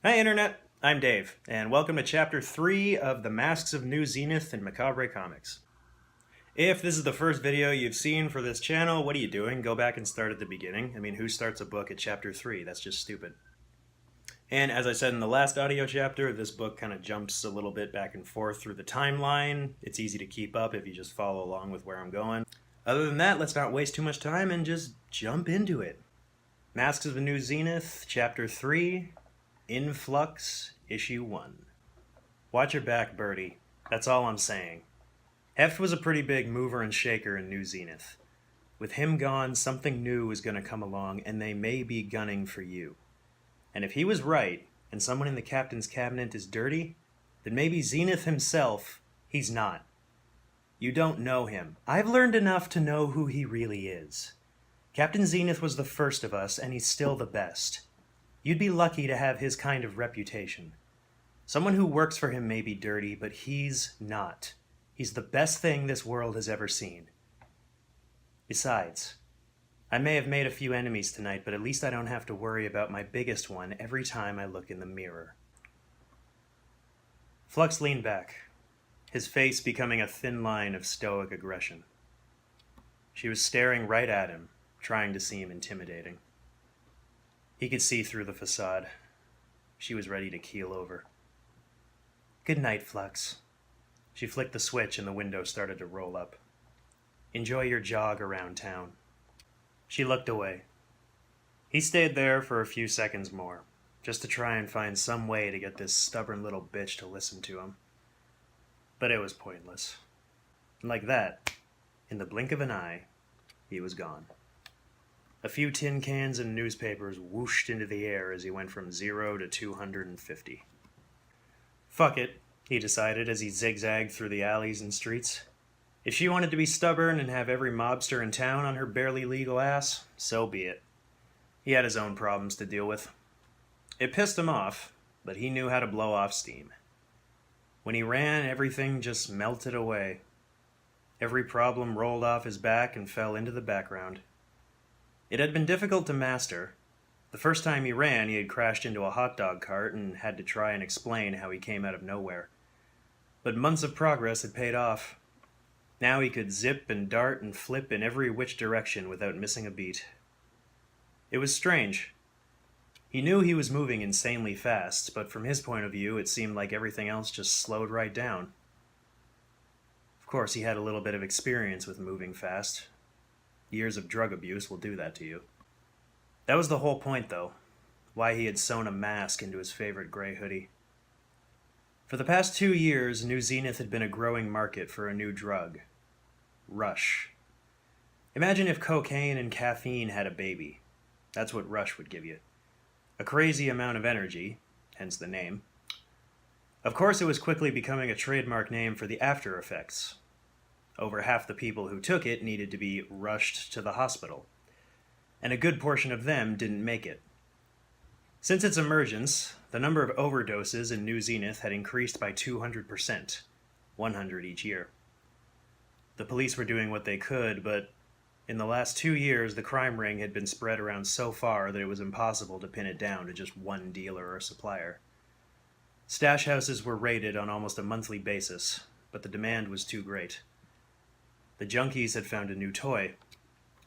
Hi Internet, I'm Dave, and welcome to Chapter 3 of The Masks of New Zenith in Macabre Comics. If this is the first video you've seen for this channel, what are you doing? Go back and start at the beginning. I mean, who starts a book at Chapter 3? That's just stupid. And as I said in the last audio chapter, this book kind of jumps a little bit back and forth through the timeline. It's easy to keep up if you just follow along with where I'm going. Other than that, let's not waste too much time and just jump into it. Masks of the New Zenith, Chapter 3, In Flux, Issue 1. Watch your back, Birdie. That's all I'm saying. Heft was a pretty big mover and shaker in New Zenith. With him gone, something new is going to come along, and they may be gunning for you. And if he was right, and someone in the captain's cabinet is dirty, then maybe Zenith himself, he's not. You don't know him. I've learned enough to know who he really is. Captain Zenith was the first of us, and he's still the best. You'd be lucky to have his kind of reputation. Someone who works for him may be dirty, but he's not. He's the best thing this world has ever seen. Besides, I may have made a few enemies tonight, but at least I don't have to worry about my biggest one every time I look in the mirror. Flux leaned back, his face becoming a thin line of stoic aggression. She was staring right at him, trying to seem intimidating. He could see through the facade. She was ready to keel over. Good night, Flux. She flicked the switch and the window started to roll up. Enjoy your jog around town. She looked away. He stayed there for a few seconds more, just to try and find some way to get this stubborn little bitch to listen to him. But it was pointless. And like that, in the blink of an eye, he was gone. A few tin cans and newspapers whooshed into the air as he went from 0 to 250. Fuck it, he decided as he zigzagged through the alleys and streets. If she wanted to be stubborn and have every mobster in town on her barely legal ass, so be it. He had his own problems to deal with. It pissed him off, but he knew how to blow off steam. When he ran, everything just melted away. Every problem rolled off his back and fell into the background. It had been difficult to master. The first time he ran, he had crashed into a hot dog cart and had to try and explain how he came out of nowhere. But months of progress had paid off. Now he could zip and dart and flip in every which direction without missing a beat. It was strange. He knew he was moving insanely fast, but from his point of view, it seemed like everything else just slowed right down. Of course, he had a little bit of experience with moving fast. Years of drug abuse will do that to you. That was the whole point, though, why he had sewn a mask into his favorite gray hoodie. For the past 2 years, New Zenith had been a growing market for a new drug. Rush. Imagine if cocaine and caffeine had a baby. That's what Rush would give you. A crazy amount of energy, hence the name. Of course, it was quickly becoming a trademark name for the after effects. Over half the people who took it needed to be rushed to the hospital, and a good portion of them didn't make it. Since its emergence, the number of overdoses in New Zenith had increased by 200%, 100 each year. The police were doing what they could, but in the last 2 years, the crime ring had been spread around so far that it was impossible to pin it down to just one dealer or supplier. Stash houses were raided on almost a monthly basis, but the demand was too great. The junkies had found a new toy,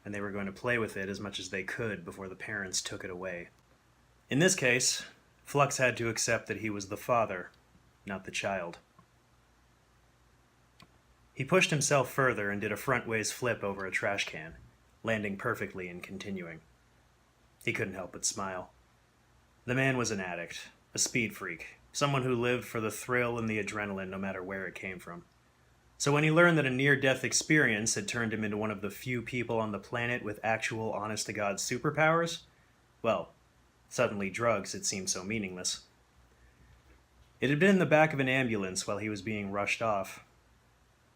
and they were going to play with it as much as they could before the parents took it away. In this case, Flux had to accept that he was the father, not the child. He pushed himself further and did a frontways flip over a trash can, landing perfectly and continuing. He couldn't help but smile. The man was an addict, a speed freak, someone who lived for the thrill and the adrenaline no matter where it came from. So when he learned that a near-death experience had turned him into one of the few people on the planet with actual honest-to-God superpowers, well, suddenly drugs had seemed so meaningless. It had been in the back of an ambulance while he was being rushed off.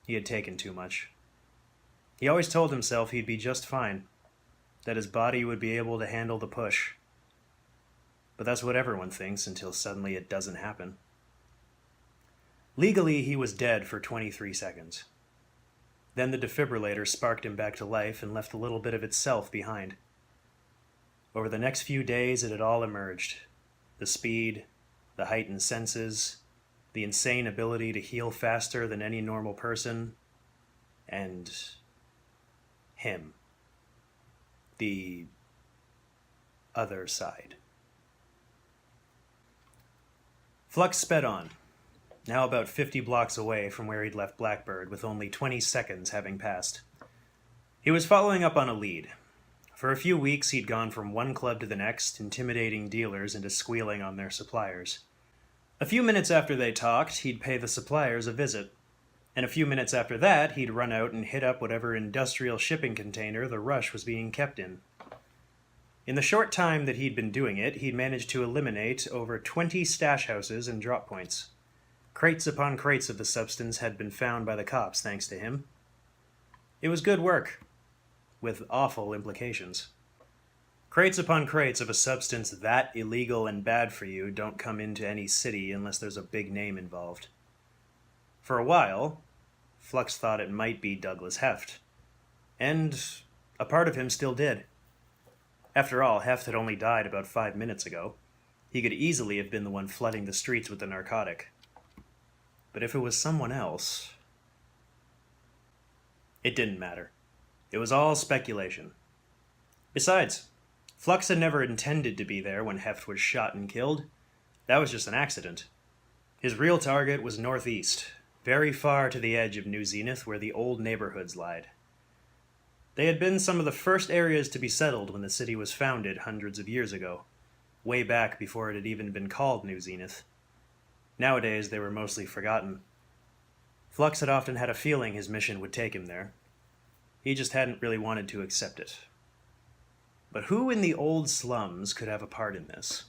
He had taken too much. He always told himself he'd be just fine, that his body would be able to handle the push. But that's what everyone thinks until suddenly it doesn't happen. Legally, he was dead for 23 seconds. Then the defibrillator sparked him back to life and left a little bit of itself behind. Over the next few days, it had all emerged. The speed, the heightened senses, the insane ability to heal faster than any normal person, and him. The other side. Flux sped on, now about 50 blocks away from where he'd left Blackbird, with only 20 seconds having passed. He was following up on a lead. For a few weeks, he'd gone from one club to the next, intimidating dealers into squealing on their suppliers. A few minutes after they talked, he'd pay the suppliers a visit. And a few minutes after that, he'd run out and hit up whatever industrial shipping container the rush was being kept in. In the short time that he'd been doing it, he'd managed to eliminate over 20 stash houses and drop points. Crates upon crates of the substance had been found by the cops thanks to him. It was good work, with awful implications. Crates upon crates of a substance that illegal and bad for you don't come into any city unless there's a big name involved. For a while, Flux thought it might be Douglas Heft. And a part of him still did. After all, Heft had only died about 5 minutes ago. He could easily have been the one flooding the streets with the narcotic. But if it was someone else... It didn't matter. It was all speculation. Besides, Flux had never intended to be there when Heft was shot and killed. That was just an accident. His real target was northeast, very far to the edge of New Zenith where the old neighborhoods lied. They had been some of the first areas to be settled when the city was founded hundreds of years ago, way back before it had even been called New Zenith. Nowadays, they were mostly forgotten. Flux had often had a feeling his mission would take him there. He just hadn't really wanted to accept it. But who in the old slums could have a part in this?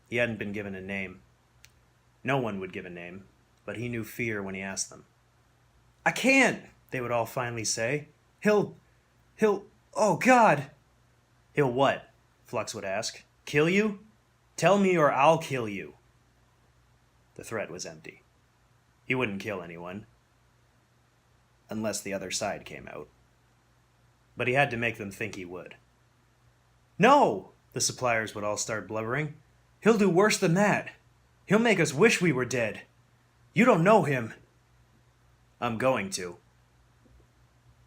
He hadn't been given a name. No one would give a name, but he knew fear when he asked them. "I can't," they would all finally say. He'll, oh God. "He'll what?" Flux would ask. "Kill you? Tell me or I'll kill you." The threat was empty. He wouldn't kill anyone. Unless the other side came out. But he had to make them think he would. "No!" the suppliers would all start blubbering. "He'll do worse than that. He'll make us wish we were dead. You don't know him." "I'm going to."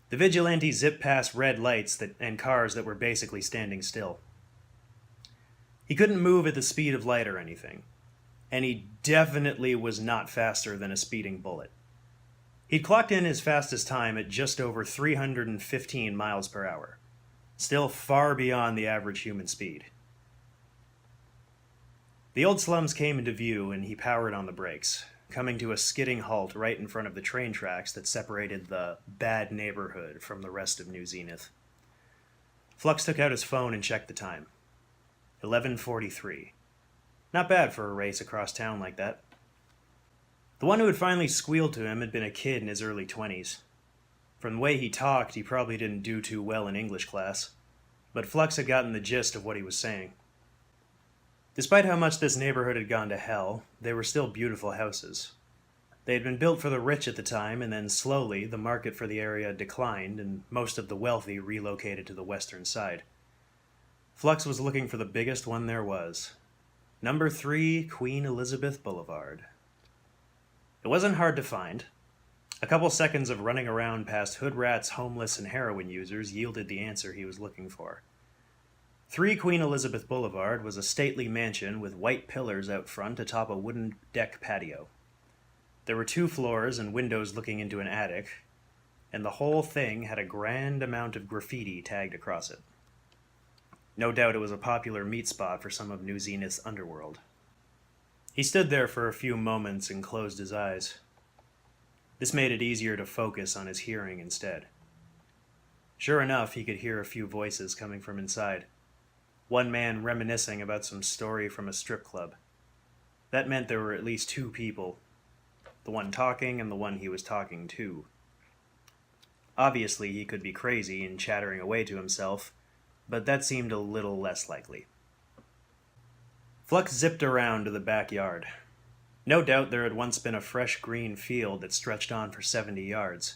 The vigilante zipped past red lights and cars that were basically standing still. He couldn't move at the speed of light or anything, and he definitely was not faster than a speeding bullet. He'd clocked in his fastest time at just over 315 miles per hour, still far beyond the average human speed. The old slums came into view and he powered on the brakes, coming to a skidding halt right in front of the train tracks that separated the bad neighborhood from the rest of New Zenith. Flux took out his phone and checked the time. 11:43. Not bad for a race across town like that. The one who had finally squealed to him had been a kid in his early 20s. From the way he talked, he probably didn't do too well in English class, but Flux had gotten the gist of what he was saying. Despite how much this neighborhood had gone to hell, they were still beautiful houses. They had been built for the rich at the time, and then slowly the market for the area declined, and most of the wealthy relocated to the western side. Flux was looking for the biggest one there was. Number 3 Queen Elizabeth Boulevard. It wasn't hard to find. A couple seconds of running around past hood rats, homeless, and heroin users yielded the answer he was looking for. 3 Queen Elizabeth Boulevard was a stately mansion with white pillars out front atop a wooden deck patio. There were 2 floors and windows looking into an attic, and the whole thing had a grand amount of graffiti tagged across it. No doubt it was a popular meet spot for some of New Zenith's underworld. He stood there for a few moments and closed his eyes. This made it easier to focus on his hearing instead. Sure enough, he could hear a few voices coming from inside. One man reminiscing about some story from a strip club. That meant there were at least 2 people. The one talking and the one he was talking to. Obviously, he could be crazy and chattering away to himself, but that seemed a little less likely. Flux zipped around to the backyard. No doubt there had once been a fresh green field that stretched on for 70 yards.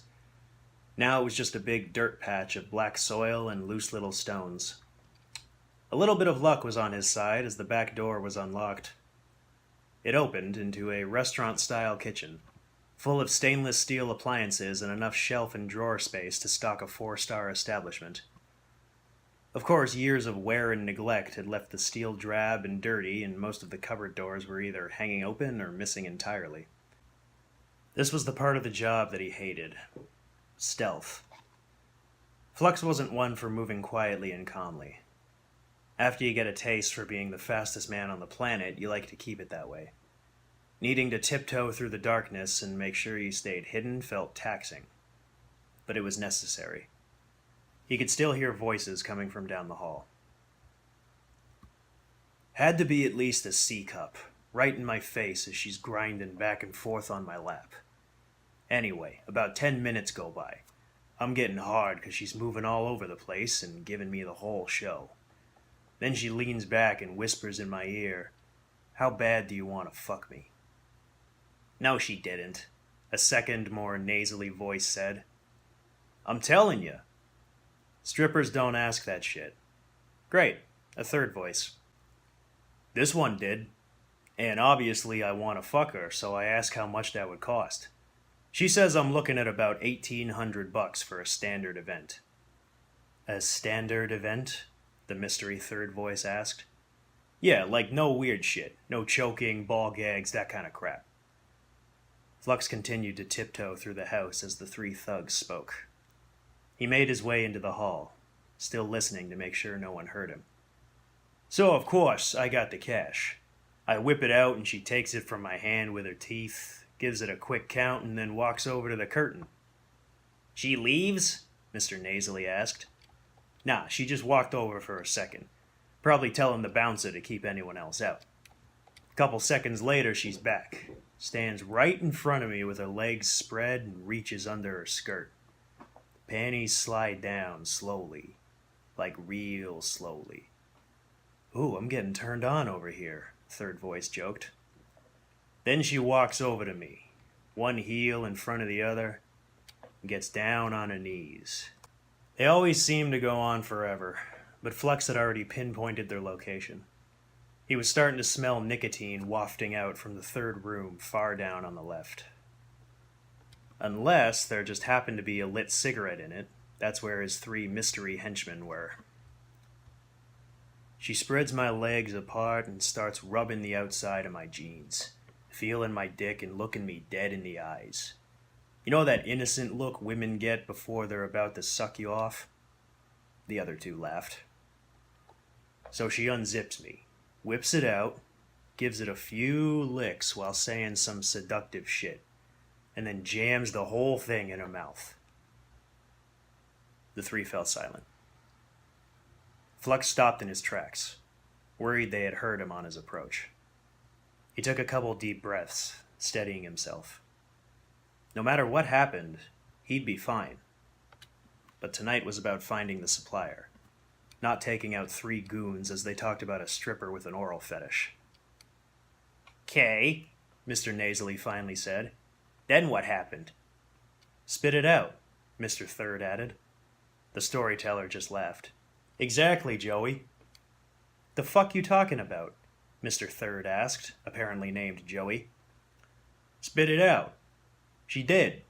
Now it was just a big dirt patch of black soil and loose little stones. A little bit of luck was on his side as the back door was unlocked. It opened into a restaurant-style kitchen, full of stainless steel appliances and enough shelf and drawer space to stock a 4-star establishment. Of course, years of wear and neglect had left the steel drab and dirty, and most of the cupboard doors were either hanging open or missing entirely. This was the part of the job that he hated. Stealth. Flux wasn't one for moving quietly and calmly. After you get a taste for being the fastest man on the planet, you like to keep it that way. Needing to tiptoe through the darkness and make sure you stayed hidden felt taxing. But it was necessary. He could still hear voices coming from down the hall. Had to be at least a C-cup, right in my face as she's grinding back and forth on my lap. Anyway, about 10 minutes go by. I'm getting hard because she's moving all over the place and giving me the whole show. Then she leans back and whispers in my ear, "How bad do you want to fuck me?" No, she didn't, a second, more nasally voice said. I'm telling you. Strippers don't ask that shit. Great, a third voice. This one did. And obviously I want to fuck her, so I ask how much that would cost. She says I'm looking at about $1,800 for a standard event. A standard event? The mystery third voice asked. Yeah, like no weird shit. No choking, ball gags, that kind of crap. Flux continued to tiptoe through the house as the 3 thugs spoke. He made his way into the hall, still listening to make sure no one heard him. So, of course, I got the cash. I whip it out and she takes it from my hand with her teeth, gives it a quick count, and then walks over to the curtain. She leaves? Mr. Nasally asked. Nah, she just walked over for a second, probably telling the bouncer to keep anyone else out. A couple seconds later, she's back, stands right in front of me with her legs spread and reaches under her skirt. Panties slide down slowly, like real slowly. Ooh, I'm getting turned on over here, third voice joked. Then she walks over to me, one heel in front of the other, and gets down on her knees. They always seem to go on forever, but Flux had already pinpointed their location. He was starting to smell nicotine wafting out from the third room far down on the left. Unless there just happened to be a lit cigarette in it. That's where his 3 mystery henchmen were. She spreads my legs apart and starts rubbing the outside of my jeans, feeling my dick and looking me dead in the eyes. You know that innocent look women get before they're about to suck you off? The other 2 laughed. So she unzips me, whips it out, gives it a few licks while saying some seductive shit, and then jams the whole thing in her mouth. The 3 fell silent. Flux stopped in his tracks, worried they had heard him on his approach. He took a couple deep breaths, steadying himself. No matter what happened, he'd be fine. But tonight was about finding the supplier, not taking out 3 goons as they talked about a stripper with an oral fetish. "'Kay," Mr. Nasally finally said. Then what happened? Spit it out, Mr. Third added. The storyteller just laughed. Exactly, Joey. The fuck you talking about? Mr. Third asked, apparently named Joey. Spit it out. She did.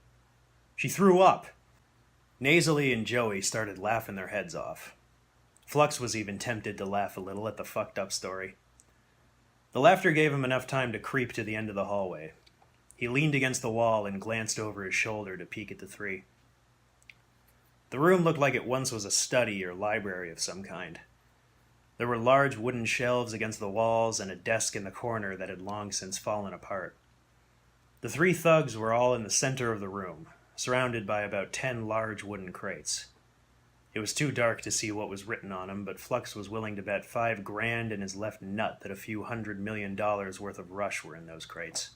She threw up. Nasally and Joey started laughing their heads off. Flux was even tempted to laugh a little at the fucked up story. The laughter gave him enough time to creep to the end of the hallway. He leaned against the wall and glanced over his shoulder to peek at the 3. The room looked like it once was a study or library of some kind. There were large wooden shelves against the walls and a desk in the corner that had long since fallen apart. The 3 thugs were all in the center of the room, surrounded by about 10 large wooden crates. It was too dark to see what was written on them, but Flux was willing to bet $5 grand in his left nut that a few $100 million worth of rush were in those crates.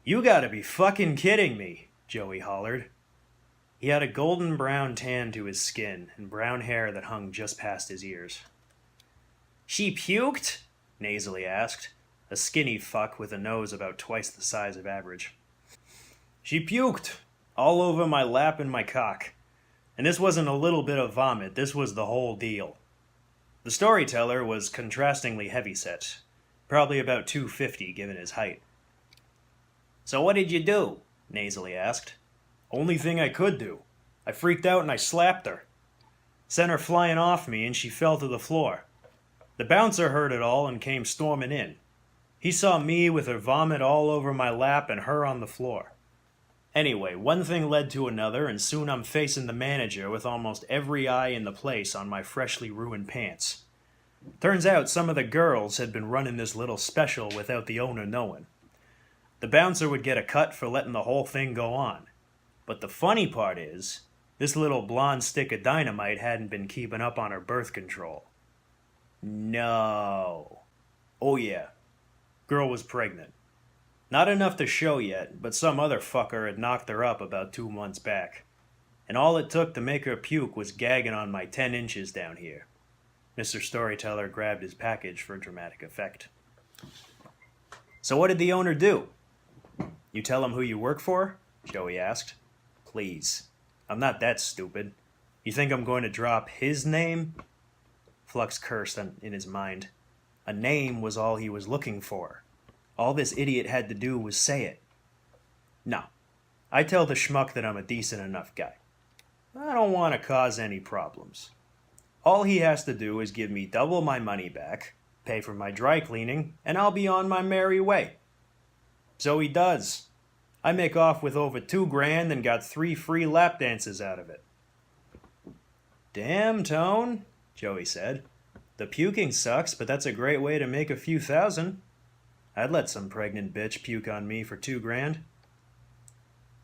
You gotta be fucking kidding me, Joey hollered. He had a golden brown tan to his skin and brown hair that hung just past his ears. She puked? Nasally asked, a skinny fuck with a nose about twice the size of average. She puked, all over my lap and my cock. And this wasn't a little bit of vomit, this was the whole deal. The storyteller was contrastingly heavyset, Probably about 250 given his height. "So what did you do?" nasally asked. "Only thing I could do. I freaked out and I slapped her. Sent her flying off me and she fell to the floor. The bouncer heard it all and came storming in. He saw me with her vomit all over my lap and her on the floor. Anyway, one thing led to another, and soon I'm facing the manager with almost every eye in the place on my freshly ruined pants. Turns out some of the girls had been running this little special without the owner knowing. The bouncer would get a cut for letting the whole thing go on. But the funny part is, this little blonde stick of dynamite hadn't been keeping up on her birth control. No. Oh yeah. Girl was pregnant. Not enough to show yet, but some other fucker had knocked her up about 2 months back. And all it took to make her puke was gagging on my 10 inches down here." Mr. Storyteller grabbed his package for dramatic effect. "So what did the owner do?" "You tell him who you work for?" Joey asked. "Please. I'm not that stupid. You think I'm going to drop his name?" Flux cursed in his mind. A name was all he was looking for. All this idiot had to do was say it. "No. I tell the schmuck that I'm a decent enough guy. I don't want to cause any problems. All he has to do is give me double my money back, pay for my dry cleaning, and I'll be on my merry way." So he does. I make off with over $2,000 and got 3 free lap dances out of it. "Damn, Tone," Joey said. "The puking sucks, but that's a great way to make a few thousand. I'd let some pregnant bitch puke on me for $2,000.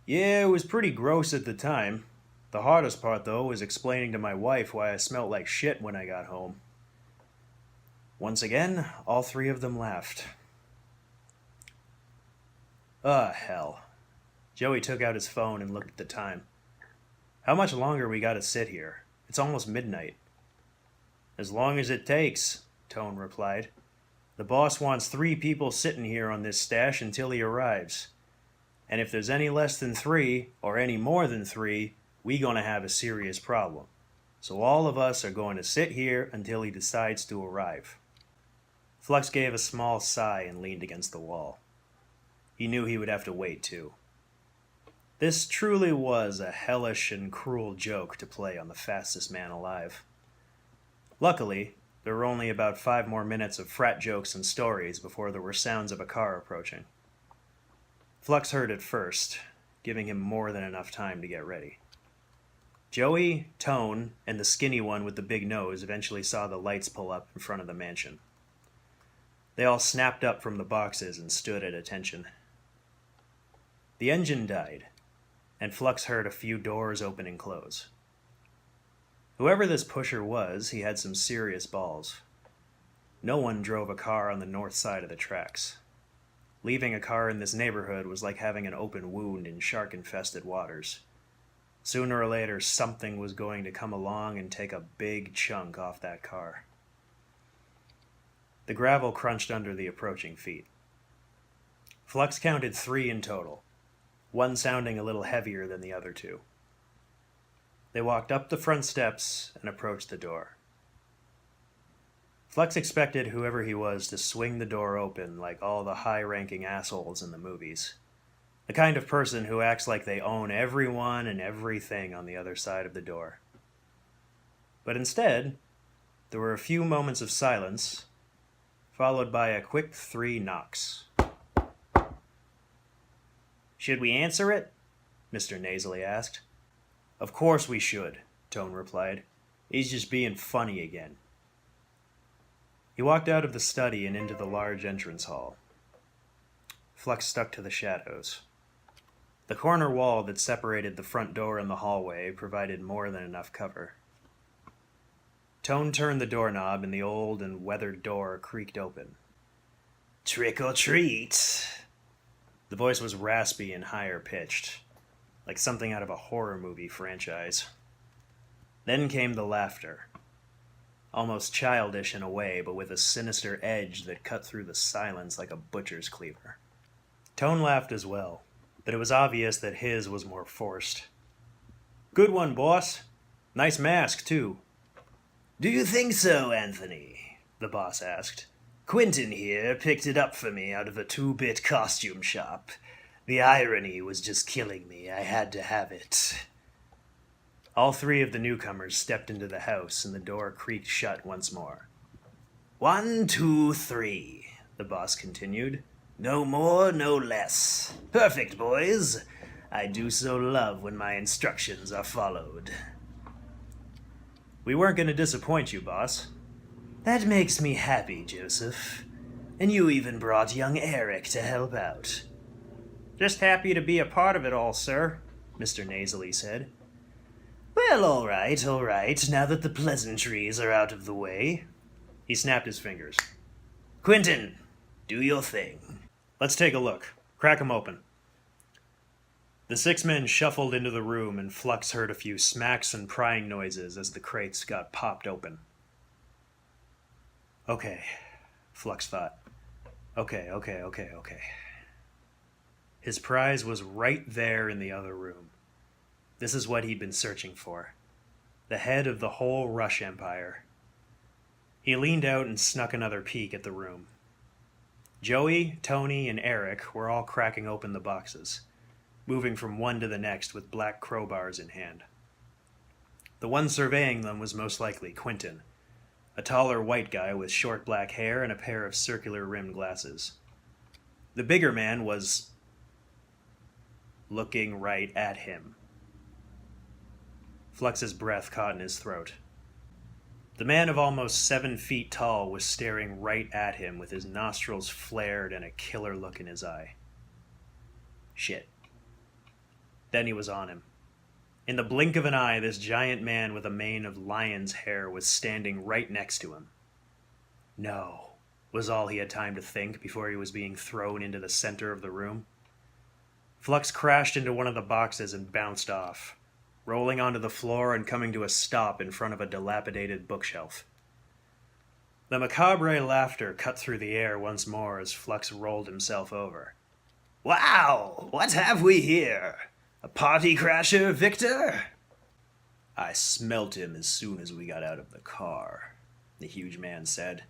"Yeah, it was pretty gross at the time. The hardest part, though, was explaining to my wife why I smelt like shit when I got home." Once again, all 3 of them laughed. Hell. Joey took out his phone and looked at the time. "How much longer we gotta sit here? It's almost midnight." "As long as it takes," Tone replied. "The boss wants 3 people sitting here on this stash until he arrives. And if there's any less than 3, or any more than 3, we gonna have a serious problem. So all of us are going to sit here until he decides to arrive." Flux gave a small sigh and leaned against the wall. He knew he would have to wait, too. This truly was a hellish and cruel joke to play on the fastest man alive. Luckily, there were only about 5 more minutes of frat jokes and stories before there were sounds of a car approaching. Flux heard it first, giving him more than enough time to get ready. Joey, Tone, and the skinny one with the big nose eventually saw the lights pull up in front of the mansion. They all snapped up from the boxes and stood at attention. The engine died, and Flux heard a few doors open and close. Whoever this pusher was, he had some serious balls. No one drove a car on the north side of the tracks. Leaving a car in this neighborhood was like having an open wound in shark-infested waters. Sooner or later, something was going to come along and take a big chunk off that car. The gravel crunched under the approaching feet. Flux counted 3 in total, one sounding a little heavier than the other 2. They walked up the front steps and approached the door. Flux expected whoever he was to swing the door open like all the high-ranking assholes in the movies. The kind of person who acts like they own everyone and everything on the other side of the door. But instead, there were a few moments of silence, followed by a quick 3 knocks. "Should we answer it?" Mr. Nasally asked. "Of course we should," Tone replied. "He's just being funny again." He walked out of the study and into the large entrance hall. Flux stuck to the shadows. The corner wall that separated the front door and the hallway provided more than enough cover. Tone turned the doorknob and the old and weathered door creaked open. "Trick or treat!" The voice was raspy and higher pitched, like something out of a horror movie franchise. Then came the laughter. Almost childish in a way, but with a sinister edge that cut through the silence like a butcher's cleaver. Tone laughed as well, but it was obvious that his was more forced. "Good one, boss. Nice mask, too." "Do you think so, Anthony?" the boss asked. Quentin here picked it up for me out of a 2-bit costume shop. The irony was just killing me. I had to have it. All three of the newcomers stepped into the house, and the door creaked shut once more. 1, 2, 3, the boss continued. No more, no less. Perfect, boys. I do so love when my instructions are followed. We weren't going to disappoint you, boss. That makes me happy, Joseph. And you even brought young Eric to help out. Just happy to be a part of it all, sir, Mr. Nasally said. Well, all right. Now that the pleasantries are out of the way. He snapped his fingers. Quentin, do your thing. Let's take a look. Crack 'em open. The 6 men shuffled into the room, and Flux heard a few smacks and prying noises as the crates got popped open. Okay, Flux thought. Okay. His prize was right there in the other room. This is what he'd been searching for. The head of the whole Rush Empire. He leaned out and snuck another peek at the room. Joey, Tony, and Eric were all cracking open the boxes, moving from one to the next with black crowbars in hand. The one surveying them was most likely Quentin, a taller white guy with short black hair and a pair of circular-rimmed glasses. The bigger man was looking right at him. Flux's breath caught in his throat. The man of almost 7 feet tall was staring right at him with his nostrils flared and a killer look in his eye. Shit. Then he was on him. In the blink of an eye, this giant man with a mane of lion's hair was standing right next to him. No, was all he had time to think before he was being thrown into the center of the room. Flux crashed into one of the boxes and bounced off, rolling onto the floor and coming to a stop in front of a dilapidated bookshelf. The macabre laughter cut through the air once more as Flux rolled himself over. Wow, what have we here? A party crasher, Victor? I smelt him as soon as we got out of the car, the huge man said.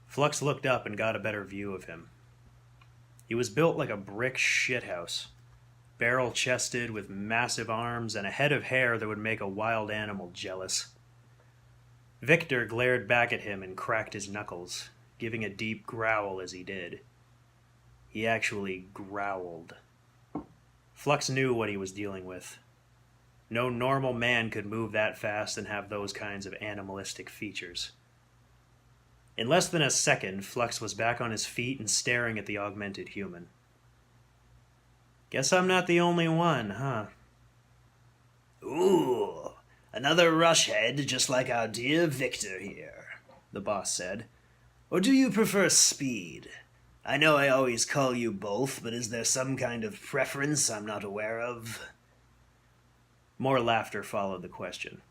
Flux looked up and got a better view of him. He was built like a brick shithouse, barrel-chested with massive arms and a head of hair that would make a wild animal jealous. Victor glared back at him and cracked his knuckles, giving a deep growl as he did. He actually growled. Flux knew what he was dealing with. No normal man could move that fast and have those kinds of animalistic features. In less than a second, Flux was back on his feet and staring at the augmented human. Guess I'm not the only one, huh? Ooh, another rush head just like our dear Victor here, the boss said. Or do you prefer speed? I know I always call you both, but is there some kind of preference I'm not aware of? More laughter followed the question.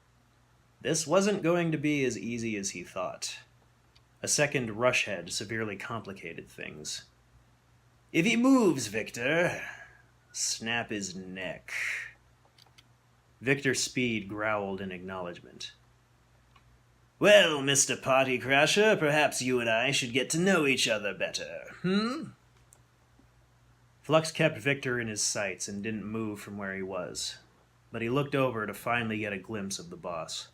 This wasn't going to be as easy as he thought. A second rush head severely complicated things. If he moves, Victor, snap his neck. Victor Speed growled in acknowledgement. Well, Mr. Party Crasher, perhaps you and I should get to know each other better, Flux kept Victor in his sights and didn't move from where he was, but he looked over to finally get a glimpse of the boss.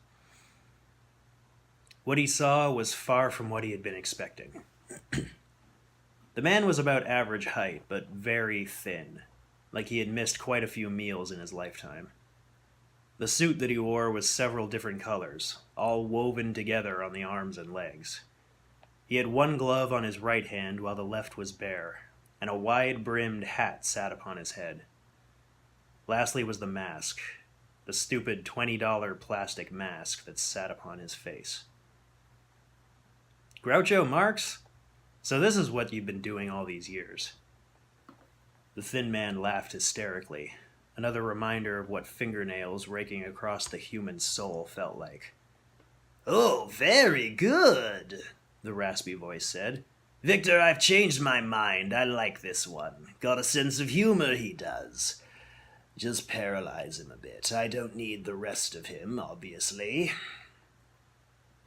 What he saw was far from what he had been expecting. The man was about average height, but very thin, like he had missed quite a few meals in his lifetime. The suit that he wore was several different colors, all woven together on the arms and legs. He had one glove on his right hand while the left was bare, and a wide-brimmed hat sat upon his head. Lastly was the mask, the stupid $20 plastic mask that sat upon his face. Groucho Marx? So this is what you've been doing all these years. The thin man laughed hysterically, another reminder of what fingernails raking across the human soul felt like. Oh, very good, the raspy voice said. Victor, I've changed my mind. I like this one. Got a sense of humor, he does. Just paralyze him a bit. I don't need the rest of him, obviously.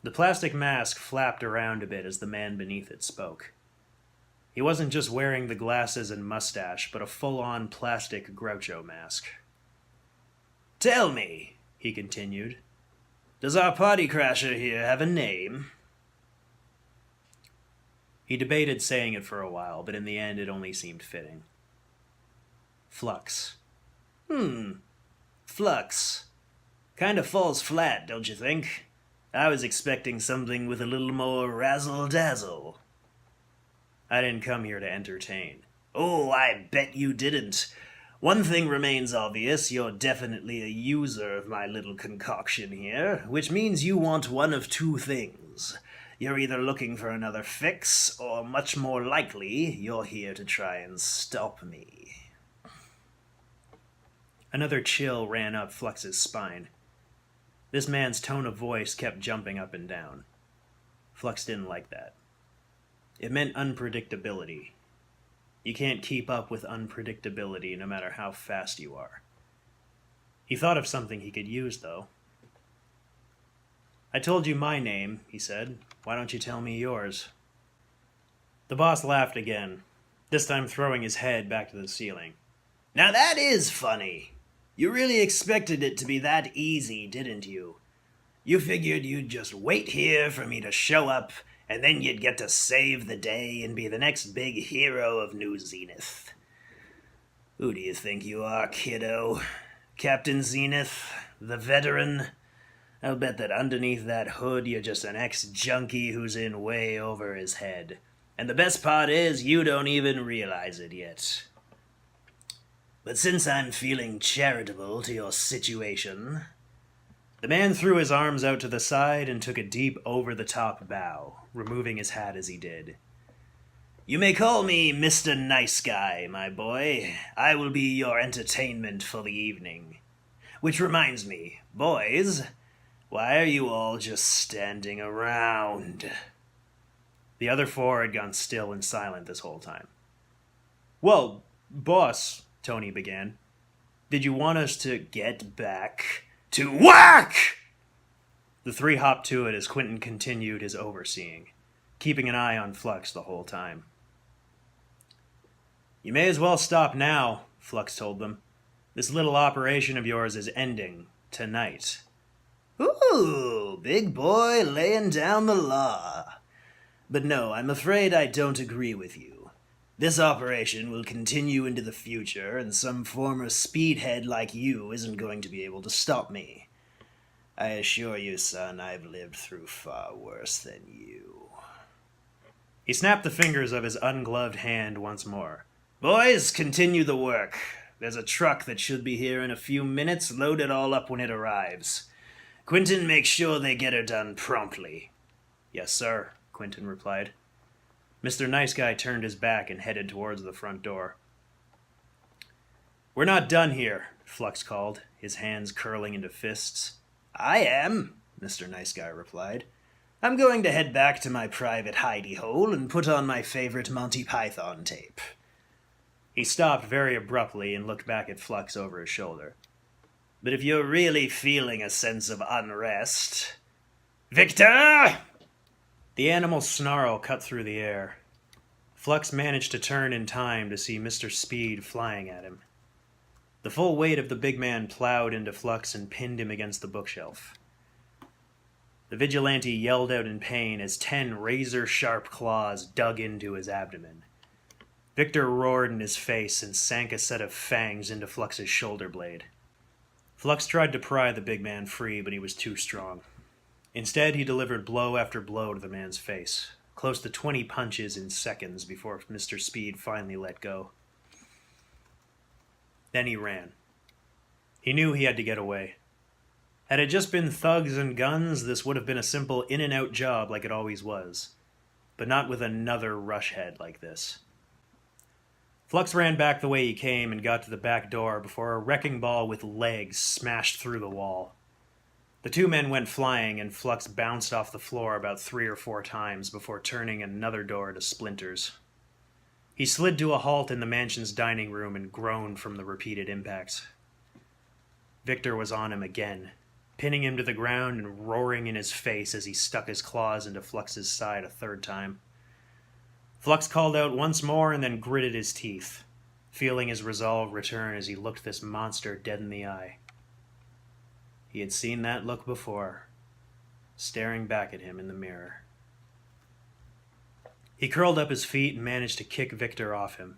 The plastic mask flapped around a bit as the man beneath it spoke. He wasn't just wearing the glasses and mustache, but a full-on plastic Groucho mask. "Tell me," he continued, "does our party crasher here have a name?" He debated saying it for a while, but in the end it only seemed fitting. Flux. Flux. Kinda falls flat, don't you think? I was expecting something with a little more razzle-dazzle. I didn't come here to entertain. Oh, I bet you didn't. One thing remains obvious, you're definitely a user of my little concoction here, which means you want one of two things. You're either looking for another fix, or much more likely, you're here to try and stop me. Another chill ran up Flux's spine. This man's tone of voice kept jumping up and down. Flux didn't like that. It meant unpredictability. You can't keep up with unpredictability no matter how fast you are. He thought of something he could use, though. "I told you my name," he said. "Why don't you tell me yours?" The boss laughed again, this time throwing his head back to the ceiling. Now that is funny. You really expected it to be that easy, didn't you? You figured you'd just wait here for me to show up, and then you'd get to save the day and be the next big hero of New Zenith. Who do you think you are, kiddo? Captain Zenith? The veteran? I'll bet that underneath that hood you're just an ex-junkie who's in way over his head. And the best part is, you don't even realize it yet. But since I'm feeling charitable to your situation..." The man threw his arms out to the side and took a deep over-the-top bow, removing his hat as he did. "You may call me Mr. Nice Guy, my boy. I will be your entertainment for the evening. Which reminds me, boys, why are you all just standing around?" The other four had gone still and silent this whole time. "Well, boss," Tony began, "did you want us to get back to work?" The three hopped to it as Quentin continued his overseeing, keeping an eye on Flux the whole time. "You may as well stop now," Flux told them. "This little operation of yours is ending tonight." Ooh, big boy laying down the law. But no, I'm afraid I don't agree with you. This operation will continue into the future, and some former speedhead like you isn't going to be able to stop me. I assure you, son, I've lived through far worse than you. He snapped the fingers of his ungloved hand once more. "Boys, continue the work. There's a truck that should be here in a few minutes. Load it all up when it arrives. Quentin, make sure they get her done promptly." "Yes, sir," Quentin replied. Mr. Nice Guy turned his back and headed towards the front door. "We're not done here," Flux called, his hands curling into fists. "I am," Mr. Nice Guy replied. "I'm going to head back to my private hidey hole and put on my favorite Monty Python tape." He stopped very abruptly and looked back at Flux over his shoulder. "But if you're really feeling a sense of unrest... Victor!" The animal's snarl cut through the air. Flux managed to turn in time to see Mr. Speed flying at him. The full weight of the big man plowed into Flux and pinned him against the bookshelf. The vigilante yelled out in pain as 10 razor-sharp claws dug into his abdomen. Victor roared in his face and sank a set of fangs into Flux's shoulder blade. Flux tried to pry the big man free, but he was too strong. Instead, he delivered blow after blow to the man's face, close to 20 punches in seconds before Mr. Speed finally let go. Then he ran. He knew he had to get away. Had it just been thugs and guns, this would have been a simple in-and-out job like it always was. But not with another rush head like this. Flux ran back the way he came and got to the back door before a wrecking ball with legs smashed through the wall. The two men went flying, and Flux bounced off the floor about 3 or 4 times before turning another door to splinters. He slid to a halt in the mansion's dining room and groaned from the repeated impacts. Victor was on him again, pinning him to the ground and roaring in his face as he stuck his claws into Flux's side a third time. Flux called out once more and then gritted his teeth, feeling his resolve return as he looked this monster dead in the eye. He had seen that look before, staring back at him in the mirror. He curled up his feet and managed to kick Victor off him.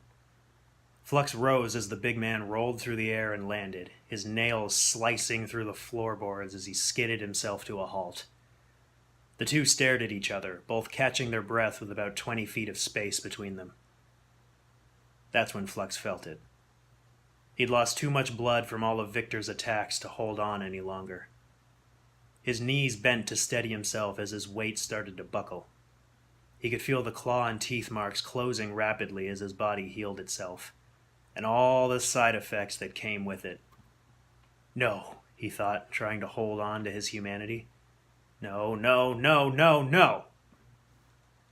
Flux rose as the big man rolled through the air and landed, his nails slicing through the floorboards as he skidded himself to a halt. The two stared at each other, both catching their breath with about 20 feet of space between them. That's when Flux felt it. He'd lost too much blood from all of Victor's attacks to hold on any longer. His knees bent to steady himself as his weight started to buckle. He could feel the claw and teeth marks closing rapidly as his body healed itself, and all the side effects that came with it. No, he thought, trying to hold on to his humanity. No, no, no, no, no!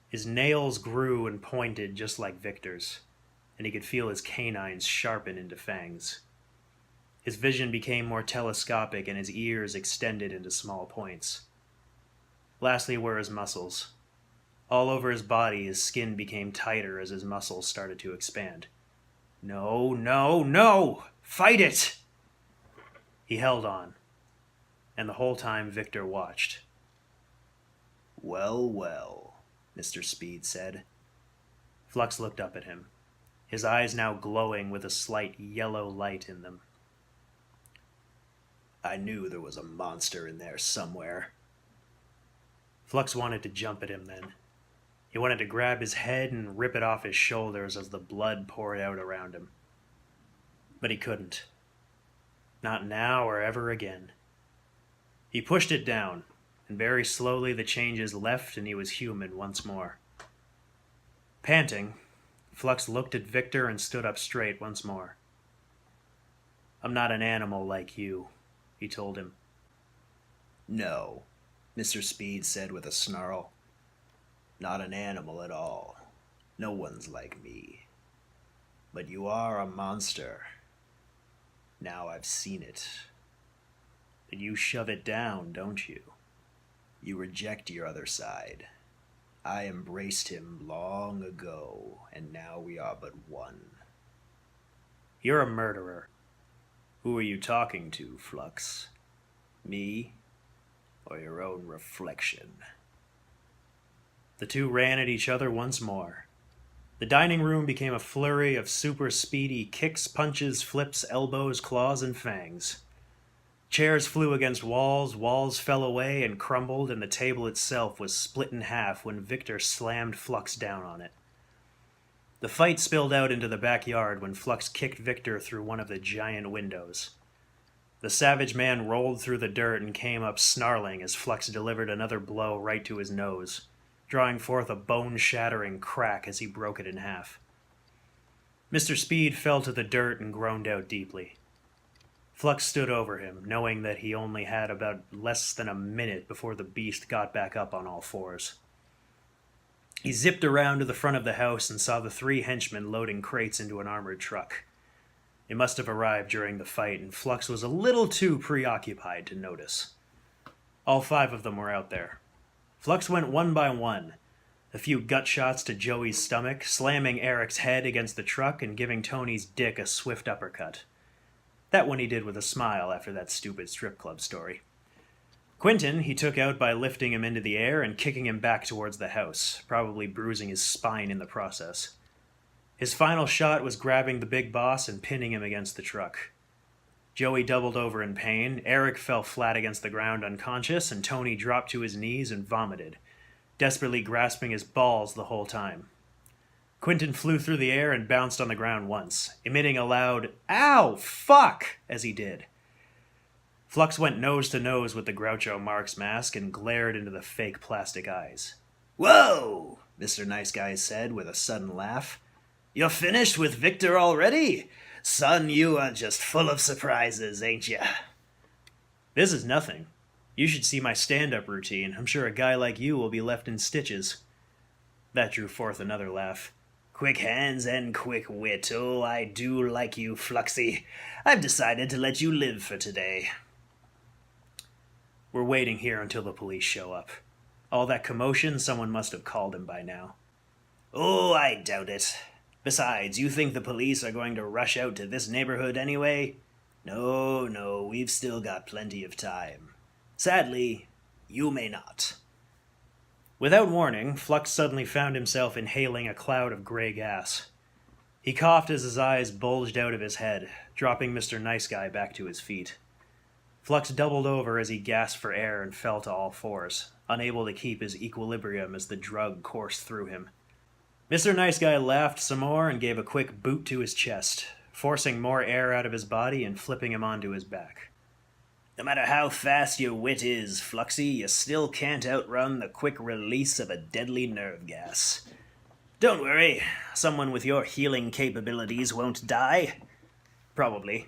His nails grew and pointed just like Victor's, and he could feel his canines sharpen into fangs. His vision became more telescopic and his ears extended into small points. Lastly were his muscles. All over his body, his skin became tighter as his muscles started to expand. No, no, no! Fight it! He held on, and the whole time Victor watched. Well, well, Mr. Speed said. Flux looked up at him, his eyes now glowing with a slight yellow light in them. I knew there was a monster in there somewhere. Flux wanted to jump at him then. He wanted to grab his head and rip it off his shoulders as the blood poured out around him. But he couldn't. Not now or ever again. He pushed it down, and very slowly the changes left and he was human once more. Panting, Flux looked at Victor and stood up straight once more. I'm not an animal like you, he told him. No, Mr. Speed said with a snarl. Not an animal at all. No one's like me. But you are a monster. Now I've seen it. And you shove it down, don't you? You reject your other side. I embraced him long ago, and now we are but one. You're a murderer. Who are you talking to, Flux? Me, or your own reflection? The two ran at each other once more. The dining room became a flurry of super speedy kicks, punches, flips, elbows, claws, and fangs. Chairs flew against walls, walls fell away and crumbled, and the table itself was split in half when Victor slammed Flux down on it. The fight spilled out into the backyard when Flux kicked Victor through one of the giant windows. The savage man rolled through the dirt and came up snarling as Flux delivered another blow right to his nose, drawing forth a bone-shattering crack as he broke it in half. Mr. Speed fell to the dirt and groaned out deeply. Flux stood over him, knowing that he only had about less than a minute before the beast got back up on all fours. He zipped around to the front of the house and saw the three henchmen loading crates into an armored truck. It must have arrived during the fight, and Flux was a little too preoccupied to notice. All five of them were out there. Flux went one by one, a few gut shots to Joey's stomach, slamming Eric's head against the truck and giving Tony's dick a swift uppercut. That one he did with a smile after that stupid strip club story. Quentin he took out by lifting him into the air and kicking him back towards the house, probably bruising his spine in the process. His final shot was grabbing the big boss and pinning him against the truck. Joey doubled over in pain, Eric fell flat against the ground unconscious, and Tony dropped to his knees and vomited, desperately grasping his balls the whole time. Quentin flew through the air and bounced on the ground once, emitting a loud, "Ow! Fuck!" as he did. Flux went nose to nose with the Groucho Marx mask and glared into the fake plastic eyes. "Whoa!" Mr. Nice Guy said with a sudden laugh. "You're finished with Victor already? Son, you are just full of surprises, ain't ya?" "This is nothing. You should see my stand-up routine. I'm sure a guy like you will be left in stitches." That drew forth another laugh. "Quick hands and quick wit. Oh, I do like you, Fluxy. I've decided to let you live for today." We're waiting here until the police show up. All that commotion, someone must have called him by now. Oh, I doubt it. Besides, you think the police are going to rush out to this neighborhood anyway? No, we've still got plenty of time. Sadly, you may not. Without warning, Flux suddenly found himself inhaling a cloud of gray gas. He coughed as his eyes bulged out of his head, dropping Mr. Nice Guy back to his feet. Flux doubled over as he gasped for air and fell to all fours, unable to keep his equilibrium as the drug coursed through him. Mr. Nice Guy laughed some more and gave a quick boot to his chest, forcing more air out of his body and flipping him onto his back. No matter how fast your wit is, Fluxy, you still can't outrun the quick release of a deadly nerve gas. Don't worry, someone with your healing capabilities won't die. Probably.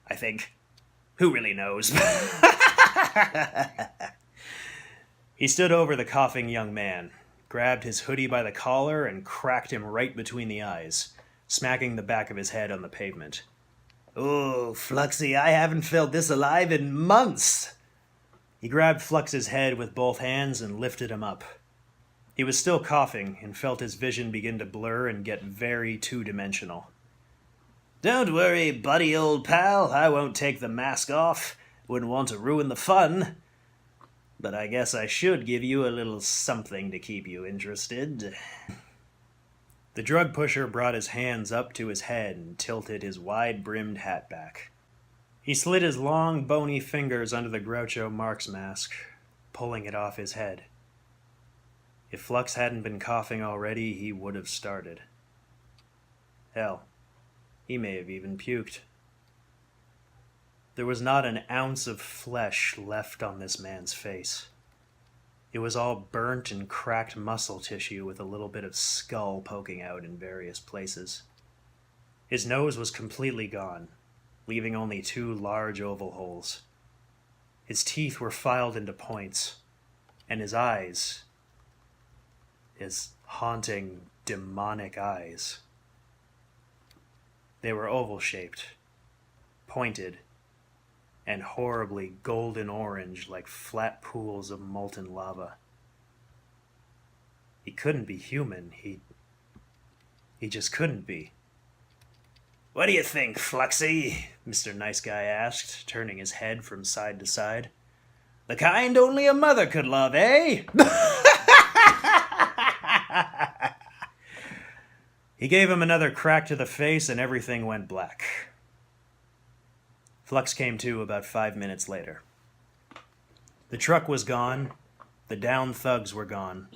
I think. Who really knows? He stood over the coughing young man, grabbed his hoodie by the collar, and cracked him right between the eyes, smacking the back of his head on the pavement. Oh, Fluxy, I haven't felt this alive in months. He grabbed Flux's head with both hands and lifted him up. He was still coughing and felt his vision begin to blur and get very two-dimensional. Don't worry, buddy old pal, I won't take the mask off. Wouldn't want to ruin the fun. But I guess I should give you a little something to keep you interested. The drug pusher brought his hands up to his head and tilted his wide-brimmed hat back. He slid his long, bony fingers under the Groucho Marx mask, pulling it off his head. If Flux hadn't been coughing already, he would have started. Hell, he may have even puked. There was not an ounce of flesh left on this man's face. It was all burnt and cracked muscle tissue with a little bit of skull poking out in various places. His nose was completely gone, leaving only 2 large oval holes. His teeth were filed into points, and his eyes, his haunting, demonic eyes, they were oval-shaped, pointed, and horribly golden orange like flat pools of molten lava. He couldn't be human. He just couldn't be. What do you think, Fluxy? Mr. Nice Guy asked, turning his head from side to side. The kind only a mother could love, eh? He gave him another crack to the face and everything went black. Flux came to about 5 minutes later. The truck was gone, the downed thugs were gone,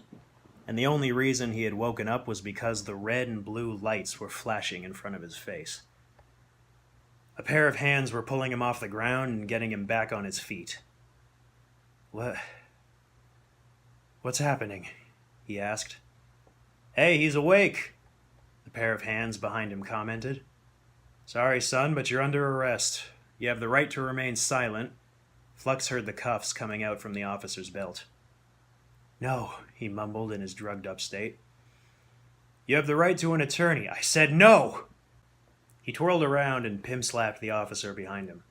and the only reason he had woken up was because the red and blue lights were flashing in front of his face. A pair of hands were pulling him off the ground and getting him back on his feet. What's happening? He asked. Hey, he's awake, the pair of hands behind him commented. Sorry, son, but you're under arrest. You have the right to remain silent. Flux heard the cuffs coming out from the officer's belt. No, he mumbled in his drugged-up state. You have the right to an attorney. I said no! He twirled around and pimp-slapped the officer behind him.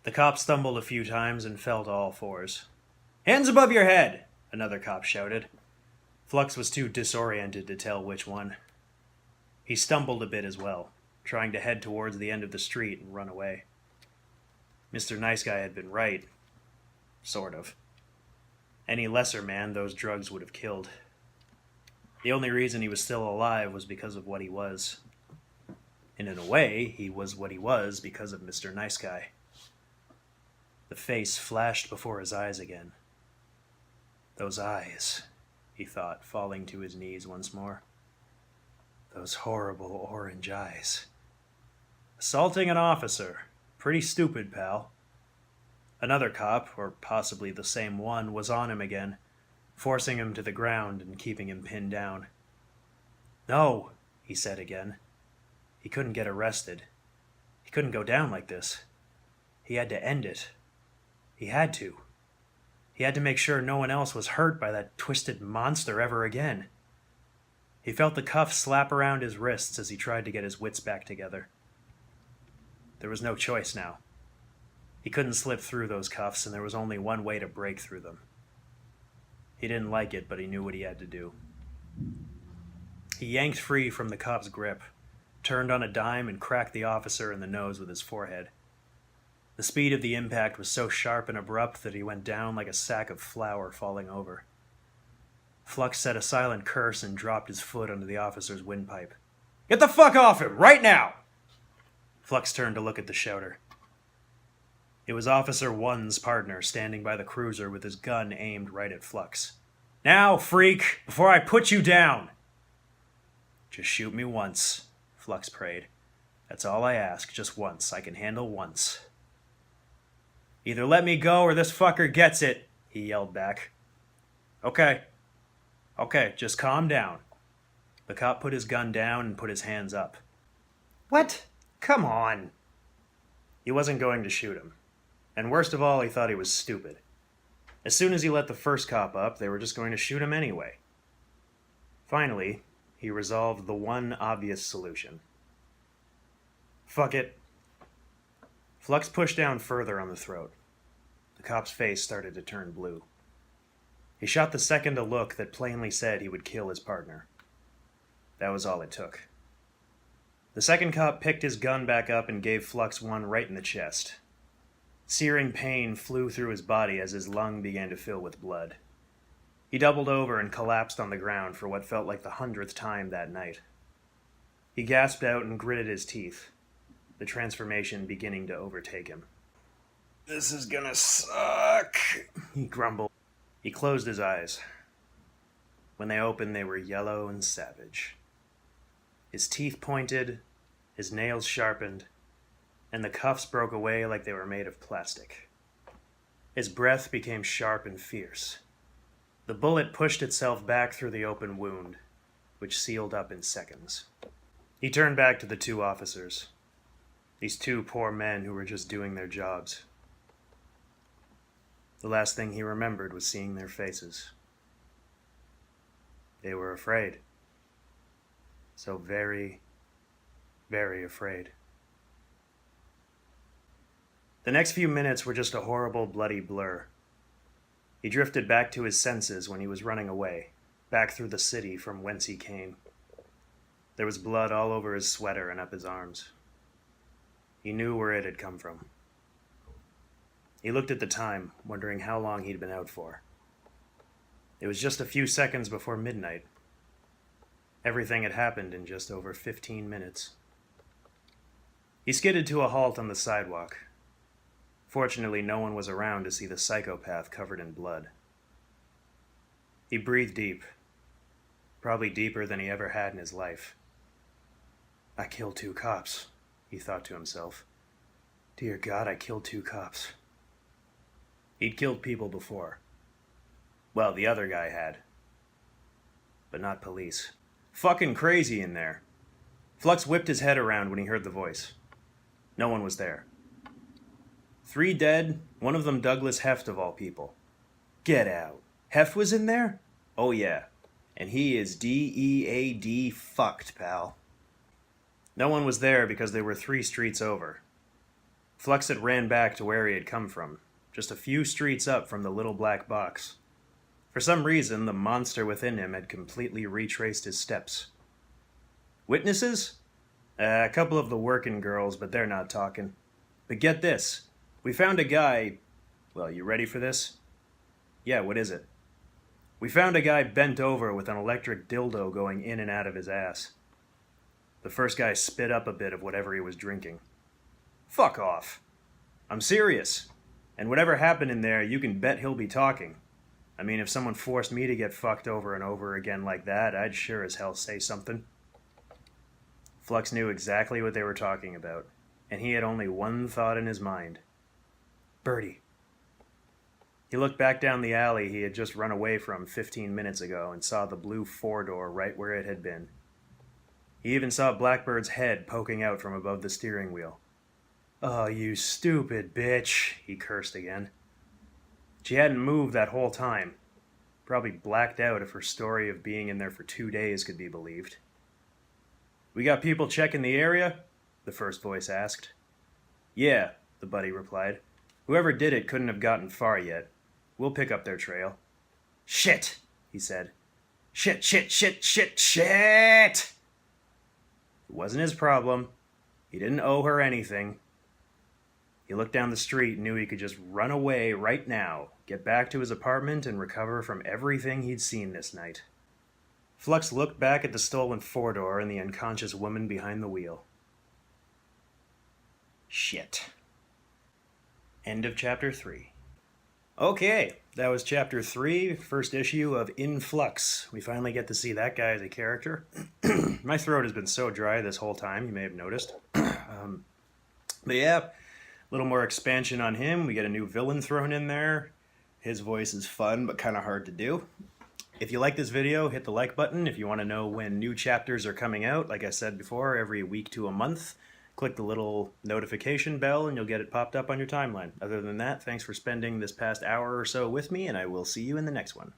The cop stumbled a few times and fell to all fours. Hands above your head! Another cop shouted. Flux was too disoriented to tell which one. He stumbled a bit as well, trying to head towards the end of the street and run away. Mr. Nice Guy had been right. Sort of. Any lesser man those drugs would have killed. The only reason he was still alive was because of what he was. And in a way, he was what he was because of Mr. Nice Guy. The face flashed before his eyes again. Those eyes, he thought, falling to his knees once more. Those horrible orange eyes. Assaulting an officer. Pretty stupid, pal. Another cop, or possibly the same one, was on him again, forcing him to the ground and keeping him pinned down. No, he said again. He couldn't get arrested. He couldn't go down like this. He had to end it. He had to. He had to make sure no one else was hurt by that twisted monster ever again. He felt the cuffs slap around his wrists as he tried to get his wits back together. There was no choice now. He couldn't slip through those cuffs, and there was only one way to break through them. He didn't like it, but he knew what he had to do. He yanked free from the cop's grip, turned on a dime, and cracked the officer in the nose with his forehead. The speed of the impact was so sharp and abrupt that he went down like a sack of flour falling over. Flux said a silent curse and dropped his foot onto the officer's windpipe. "Get the fuck off him, right now!" Flux turned to look at the shouter. It was Officer One's partner standing by the cruiser with his gun aimed right at Flux. "Now, freak, before I put you down!" "Just shoot me once," Flux prayed. "That's all I ask, just once. I can handle once." "Either let me go or this fucker gets it," he yelled back. Okay, just calm down." The cop put his gun down and put his hands up. "What? Come on." He wasn't going to shoot him. And worst of all, he thought he was stupid. As soon as he let the first cop up, they were just going to shoot him anyway. Finally, he resolved the one obvious solution. Fuck it. Flux pushed down further on the throat. The cop's face started to turn blue. He shot the second a look that plainly said he would kill his partner. That was all it took. The second cop picked his gun back up and gave Flux one right in the chest. Searing pain flew through his body as his lung began to fill with blood. He doubled over and collapsed on the ground for what felt like the 100th time that night. He gasped out and gritted his teeth, the transformation beginning to overtake him. "This is gonna suck," he grumbled. He closed his eyes. When they opened, they were yellow and savage. His teeth pointed, his nails sharpened, and the cuffs broke away like they were made of plastic. His breath became sharp and fierce. The bullet pushed itself back through the open wound, which sealed up in seconds. He turned back to the two officers. These two poor men who were just doing their jobs. The last thing he remembered was seeing their faces. They were afraid. So very, very afraid. The next few minutes were just a horrible, bloody blur. He drifted back to his senses when he was running away, back through the city from whence he came. There was blood all over his sweater and up his arms. He knew where it had come from. He looked at the time, wondering how long he'd been out for. It was just a few seconds before midnight. Everything had happened in just over 15 minutes. He skidded to a halt on the sidewalk. Fortunately, no one was around to see the psychopath covered in blood. He breathed deep, probably deeper than he ever had in his life. "I killed 2 cops, he thought to himself. "Dear God, I killed 2 cops. He'd killed people before. Well, the other guy had. But not police. Fucking crazy in there. Flux whipped his head around when he heard the voice. No one was there. 3 dead, one of them Douglas Heft of all people. Get out. Heft was in there? Oh yeah. And he is DEAD fucked, pal. No one was there because they were 3 streets over. Flux had ran back to where he had come from, just a few streets up from the little black box. For some reason, the monster within him had completely retraced his steps. Witnesses? A couple of the working girls, but they're not talking. But get this. We found a guy... Well, you ready for this? Yeah, what is it? We found a guy bent over with an electric dildo going in and out of his ass. The first guy spit up a bit of whatever he was drinking. Fuck off. I'm serious. And whatever happened in there, you can bet he'll be talking. I mean, if someone forced me to get fucked over and over again like that, I'd sure as hell say something. Flux knew exactly what they were talking about, and he had only one thought in his mind. Birdie. He looked back down the alley he had just run away from 15 minutes ago and saw the blue 4-door right where it had been. He even saw Blackbird's head poking out from above the steering wheel. "Oh, you stupid bitch," he cursed again. She hadn't moved that whole time. Probably blacked out if her story of being in there for 2 days could be believed. "We got people checking the area?" the first voice asked. "Yeah," the buddy replied. Whoever did it couldn't have gotten far yet. We'll pick up their trail. Shit, he said. Shit, shit, shit, shit, shit! It wasn't his problem. He didn't owe her anything. He looked down the street and knew he could just run away right now, get back to his apartment, and recover from everything he'd seen this night. Flux looked back at the stolen four-door and the unconscious woman behind the wheel. Shit. End of chapter 3. Okay, that was chapter 3, first issue of In Flux. We finally get to see that guy as a character. My throat has been so dry this whole time, you may have noticed. But yeah, a little more expansion on him. We get a new villain thrown in there. His voice is fun, but kind of hard to do. If you like this video, hit the like button. If you want to know when new chapters are coming out, like I said before, every week to a month, click the little notification bell and you'll get it popped up on your timeline. Other than that, thanks for spending this past hour or so with me, and I will see you in the next one.